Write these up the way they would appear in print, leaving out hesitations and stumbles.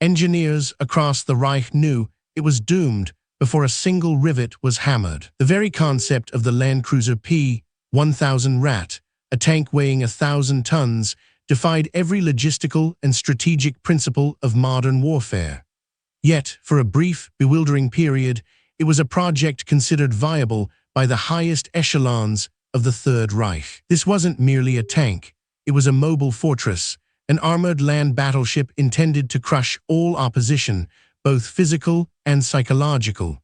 Engineers across the Reich knew it was doomed before a single rivet was hammered. The very concept of the land cruiser P-1000 Ratte, a tank weighing 1,000 tons, defied every logistical and strategic principle of modern warfare. Yet, for a brief, bewildering period, it was a project considered viable by the highest echelons of the Third Reich. This wasn't merely a tank, it was a mobile fortress, an armored land battleship intended to crush all opposition, both physical and psychological.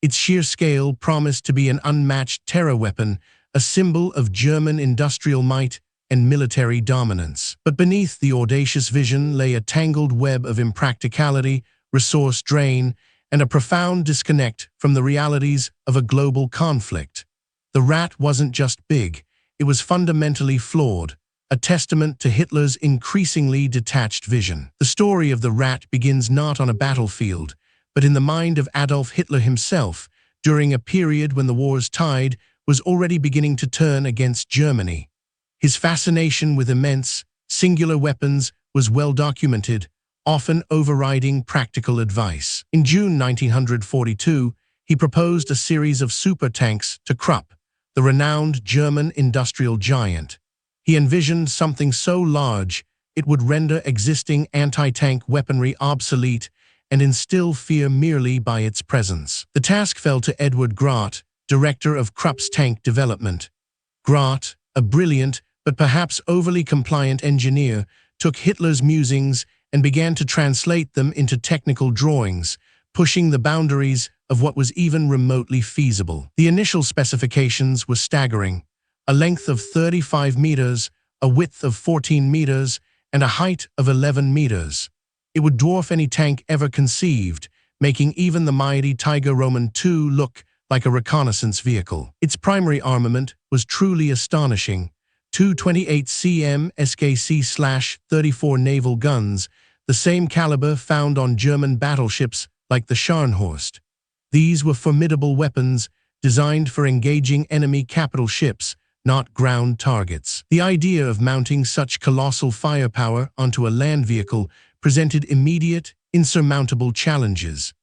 Its sheer scale promised to be an unmatched terror weapon, a symbol of German industrial might and military dominance. But beneath the audacious vision lay a tangled web of impracticality, resource drain, and a profound disconnect from the realities of a global conflict. The Ratte wasn't just big, it was fundamentally flawed, a testament to Hitler's increasingly detached vision. The story of the Ratte begins not on a battlefield, but in the mind of Adolf Hitler himself, during a period when the war's tide was already beginning to turn against Germany. His fascination with immense, singular weapons was well documented, often overriding practical advice. In June 1942, he proposed a series of super tanks to Krupp, the renowned German industrial giant. He envisioned something so large it would render existing anti-tank weaponry obsolete and instill fear merely by its presence. The task fell to Edward Gratte, director of Krupp's tank development. Gratte, a brilliant but perhaps overly compliant engineer, took Hitler's musings and began to translate them into technical drawings, pushing the boundaries of what was even remotely feasible. The initial specifications were staggering: a length of 35 meters, a width of 14 meters, and a height of 11 meters. It would dwarf any tank ever conceived, making even the mighty Tiger Roman II look like a reconnaissance vehicle. Its primary armament was truly astonishing: two 28 cm SKC-34 naval guns, the same caliber found on German battleships like the Scharnhorst. These were formidable weapons designed for engaging enemy capital ships, not ground targets. The idea of mounting such colossal firepower onto a land vehicle presented immediate, insurmountable challenges.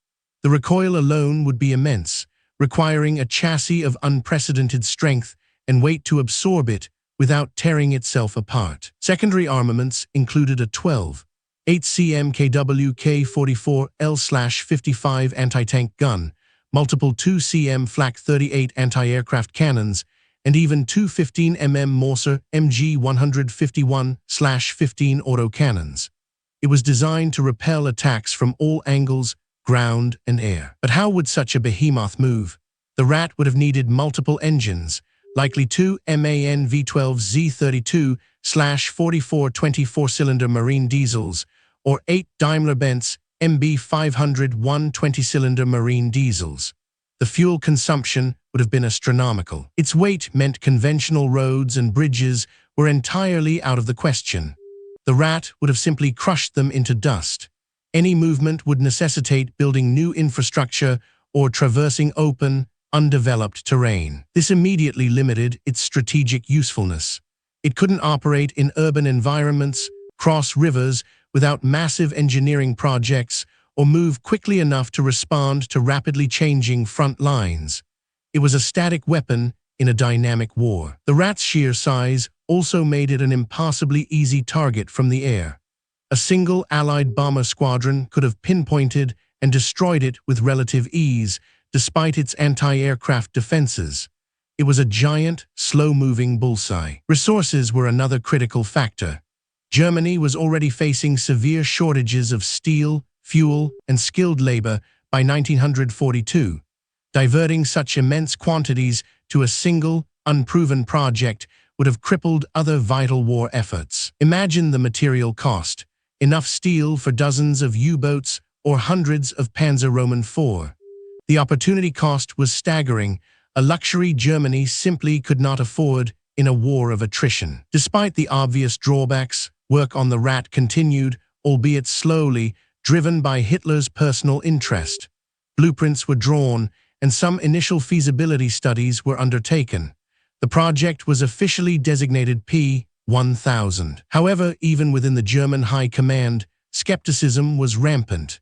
The recoil alone would be immense, requiring a chassis of unprecedented strength and weight to absorb it without tearing itself apart. Secondary armaments included a 12 8cm KWK-44L/55 anti-tank gun, multiple 2cm Flak 38 anti-aircraft cannons, and even two 15mm Morser MG-151/15 autocannons. It was designed to repel attacks from all angles, ground and air. But how would such a behemoth move? The Ratte would have needed multiple engines, likely two MAN V12 Z32/44 24-cylinder marine diesels, or 8 Daimler-Benz MB 501 20-cylinder marine diesels. The fuel consumption would have been astronomical. Its weight meant conventional roads and bridges were entirely out of the question. The Ratte would have simply crushed them into dust. Any movement would necessitate building new infrastructure or traversing open, undeveloped terrain. This immediately limited its strategic usefulness. It couldn't operate in urban environments, cross rivers without massive engineering projects, or move quickly enough to respond to rapidly changing front lines. It was a static weapon in a dynamic war. The Ratte's sheer size also made it an impossibly easy target from the air. A single Allied bomber squadron could have pinpointed and destroyed it with relative ease, despite its anti-aircraft defenses. It was a giant, slow-moving bullseye. Resources were another critical factor. Germany was already facing severe shortages of steel, fuel, and skilled labor by 1942. Diverting such immense quantities to a single, unproven project would have crippled other vital war efforts. Imagine the material cost: enough steel for dozens of U-boats or hundreds of Panzer Roman IV. The opportunity cost was staggering, a luxury Germany simply could not afford in a war of attrition. Despite the obvious drawbacks, work on the Ratte continued, albeit slowly, driven by Hitler's personal interest. Blueprints were drawn, and some initial feasibility studies were undertaken. The project was officially designated P-1000. However, even within the German High Command, skepticism was rampant.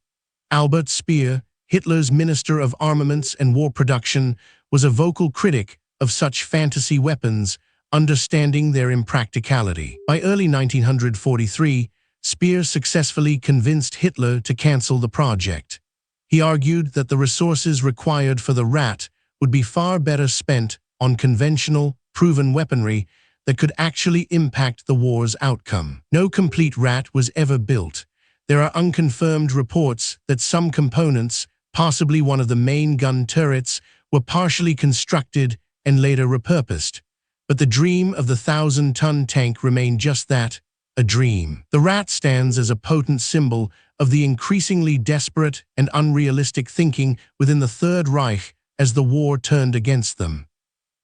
Albert Speer, Hitler's Minister of Armaments and War Production, was a vocal critic of such fantasy weapons, understanding their impracticality. By early 1943, Speer successfully convinced Hitler to cancel the project. He argued that the resources required for the Ratte would be far better spent on conventional, proven weaponry that could actually impact the war's outcome. No complete Ratte was ever built. There are unconfirmed reports that some components, possibly one of the main gun turrets, were partially constructed and later repurposed. But the dream of the 1,000-ton tank remained just that, a dream. The Ratte stands as a potent symbol of the increasingly desperate and unrealistic thinking within the Third Reich as the war turned against them.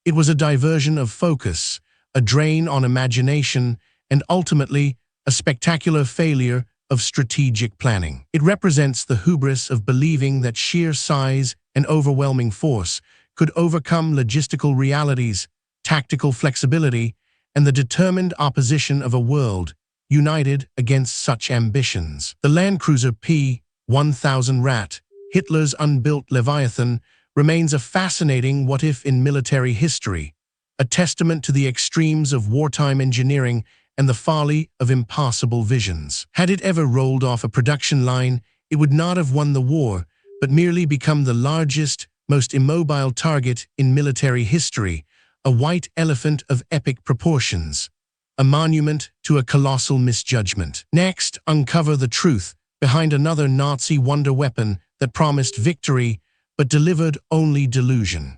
It was a diversion of focus, a drain on imagination, and ultimately a spectacular failure of strategic planning. It represents the hubris of believing that sheer size and overwhelming force could overcome logistical realities, tactical flexibility, and the determined opposition of a world united against such ambitions. The Land Cruiser P-1000 Ratte, Hitler's unbuilt Leviathan, remains a fascinating what-if in military history, a testament to the extremes of wartime engineering and the folly of impossible visions. Had it ever rolled off a production line, it would not have won the war, but merely become the largest, most immobile target in military history, a white elephant of epic proportions, a monument to a colossal misjudgment. Next, uncover the truth behind another Nazi wonder weapon that promised victory but delivered only delusion.